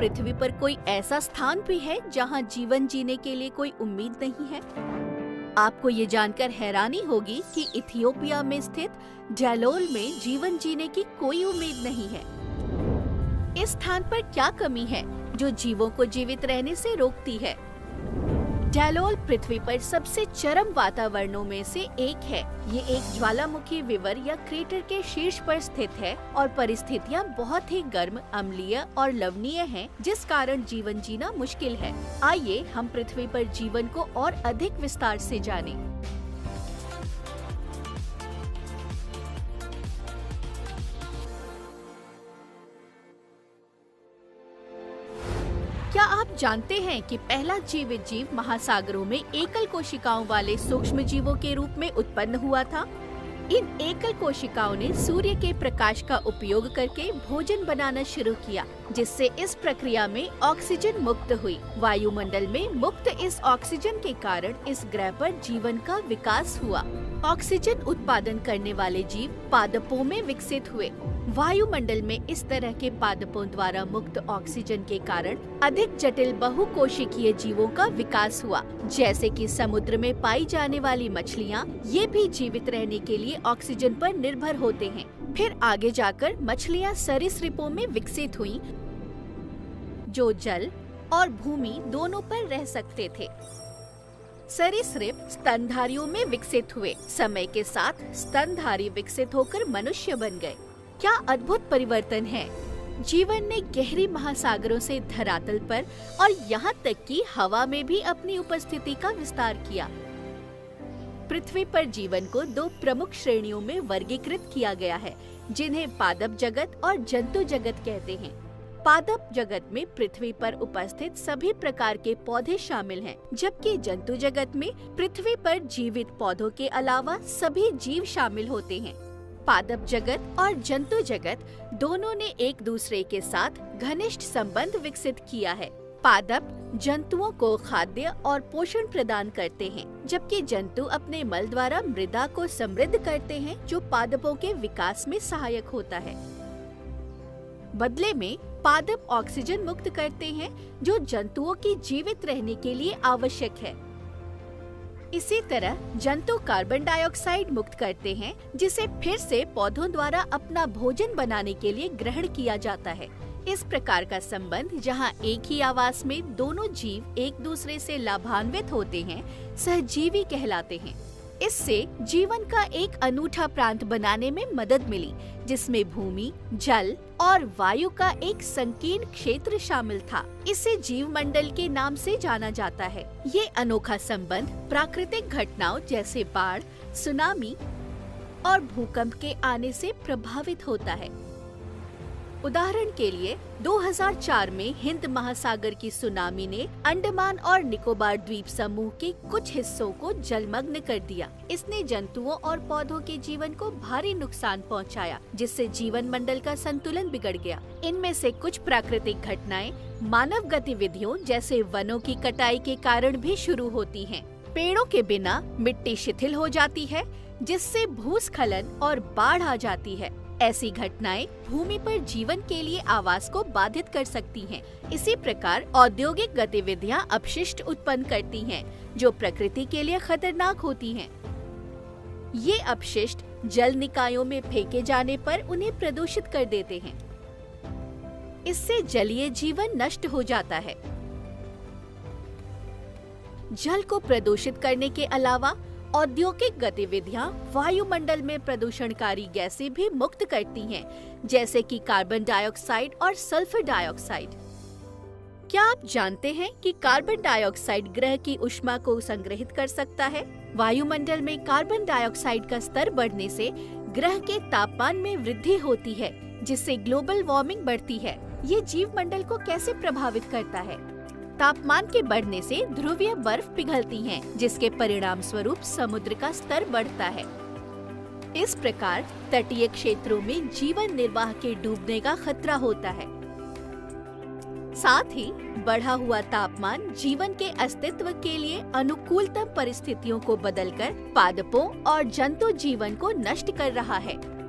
पृथ्वी पर कोई ऐसा स्थान भी है जहां जीवन जीने के लिए कोई उम्मीद नहीं है? आपको ये जानकर हैरानी होगी कि इथियोपिया में स्थित डैलोल में जीवन जीने की कोई उम्मीद नहीं है। इस स्थान पर क्या कमी है जो जीवों को जीवित रहने से रोकती है? डैलोल पृथ्वी पर सबसे चरम वातावरणों में से एक है। ये एक ज्वालामुखी विवर या क्रेटर के शीर्ष पर स्थित है और परिस्थितियां बहुत ही गर्म, अम्लीय और लवणीय हैं, जिस कारण जीवन जीना मुश्किल है। आइए हम पृथ्वी पर जीवन को और अधिक विस्तार से जानें। क्या आप जानते हैं कि पहला जीवित जीव महासागरों में एकल कोशिकाओं वाले सूक्ष्म जीवों के रूप में उत्पन्न हुआ था? इन एकल कोशिकाओं ने सूर्य के प्रकाश का उपयोग करके भोजन बनाना शुरू किया, जिससे इस प्रक्रिया में ऑक्सीजन मुक्त हुई। वायुमंडल में मुक्त इस ऑक्सीजन के कारण इस ग्रह पर जीवन का विकास हुआ। ऑक्सीजन उत्पादन करने वाले जीव पादपों में विकसित हुए। वायुमंडल में इस तरह के पादपों द्वारा मुक्त ऑक्सीजन के कारण अधिक जटिल बहुकोशिकीय जीवों का विकास हुआ, जैसे कि समुद्र में पाई जाने वाली मछलियाँ। ये भी जीवित रहने के लिए ऑक्सीजन पर निर्भर होते हैं। फिर आगे जाकर मछलियाँ सरीसृपों में विकसित हुईं, जो जल और भूमि दोनों पर रह सकते थे। सरीसृप स्तनधारियों में विकसित हुए। समय के साथ स्तनधारी विकसित होकर मनुष्य बन गए। क्या अद्भुत परिवर्तन है! जीवन ने गहरी महासागरों से धरातल पर और यहाँ तक कि हवा में भी अपनी उपस्थिति का विस्तार किया। पृथ्वी पर जीवन को दो प्रमुख श्रेणियों में वर्गीकृत किया गया है, जिन्हें पादप जगत और जंतु जगत कहते हैं। पादप जगत में पृथ्वी पर उपस्थित सभी प्रकार के पौधे शामिल हैं, जबकि जंतु जगत में पृथ्वी पर जीवित पौधों के अलावा सभी जीव शामिल होते हैं। पादप जगत और जंतु जगत दोनों ने एक दूसरे के साथ घनिष्ठ संबंध विकसित किया है। पादप जंतुओं को खाद्य और पोषण प्रदान करते हैं, जबकि जंतु अपने मल द्वारा मृदा को समृद्ध करते हैं, जो पादपों के विकास में सहायक होता है। बदले में पादप ऑक्सीजन मुक्त करते हैं, जो जंतुओं की जीवित रहने के लिए आवश्यक है। इसी तरह जंतु कार्बन डाइऑक्साइड मुक्त करते हैं, जिसे फिर से पौधों द्वारा अपना भोजन बनाने के लिए ग्रहण किया जाता है। इस प्रकार का संबंध, जहां एक ही आवास में दोनों जीव एक दूसरे से लाभान्वित होते हैं, सहजीवी कहलाते हैं। इससे जीवन का एक अनूठा प्रांत बनाने में मदद मिली, जिसमें भूमि, जल और वायु का एक संकीर्ण क्षेत्र शामिल था। इसे जीव मंडल के नाम से जाना जाता है। ये अनोखा संबंध प्राकृतिक घटनाओं जैसे बाढ़, सुनामी और भूकंप के आने से प्रभावित होता है। उदाहरण के लिए 2004 में हिंद महासागर की सुनामी ने अंडमान और निकोबार द्वीप समूह के कुछ हिस्सों को जलमग्न कर दिया। इसने जंतुओं और पौधों के जीवन को भारी नुकसान पहुंचाया, जिससे जीवन मंडल का संतुलन बिगड़ गया। इनमें से कुछ प्राकृतिक घटनाएं मानव गतिविधियों जैसे वनों की कटाई के कारण भी शुरू होती हैं। पेड़ों के बिना मिट्टी शिथिल हो जाती है, जिससे भूस्खलन और बाढ़ आ जाती है। ऐसी घटनाएं भूमि पर जीवन के लिए आवास को बाधित कर सकती हैं। इसी प्रकार औद्योगिक गतिविधियां अपशिष्ट उत्पन्न करती हैं, जो प्रकृति के लिए खतरनाक होती हैं। ये अपशिष्ट जल निकायों में फेंके जाने पर उन्हें प्रदूषित कर देते हैं। इससे जलीय जीवन नष्ट हो जाता है। जल को प्रदूषित करने के अलावा औद्योगिक गतिविधियां वायुमंडल में प्रदूषणकारी गैसें भी मुक्त करती हैं, जैसे कि कार्बन डाइऑक्साइड और सल्फर डाइऑक्साइड। क्या आप जानते हैं कि कार्बन डाइऑक्साइड ग्रह की ऊष्मा को संग्रहित कर सकता है? वायुमंडल में कार्बन डाइऑक्साइड का स्तर बढ़ने से ग्रह के तापमान में वृद्धि होती है, जिससे ग्लोबल वार्मिंग बढ़ती है। ये जीव मंडल को कैसे प्रभावित करता है? तापमान के बढ़ने से ध्रुवीय बर्फ पिघलती है, जिसके परिणाम स्वरूप समुद्र का स्तर बढ़ता है। इस प्रकार तटीय क्षेत्रों में जीवन निर्वाह के डूबने का खतरा होता है। साथ ही बढ़ा हुआ तापमान जीवन के अस्तित्व के लिए अनुकूलतम परिस्थितियों को बदलकर पादपों और जंतु जीवन को नष्ट कर रहा है।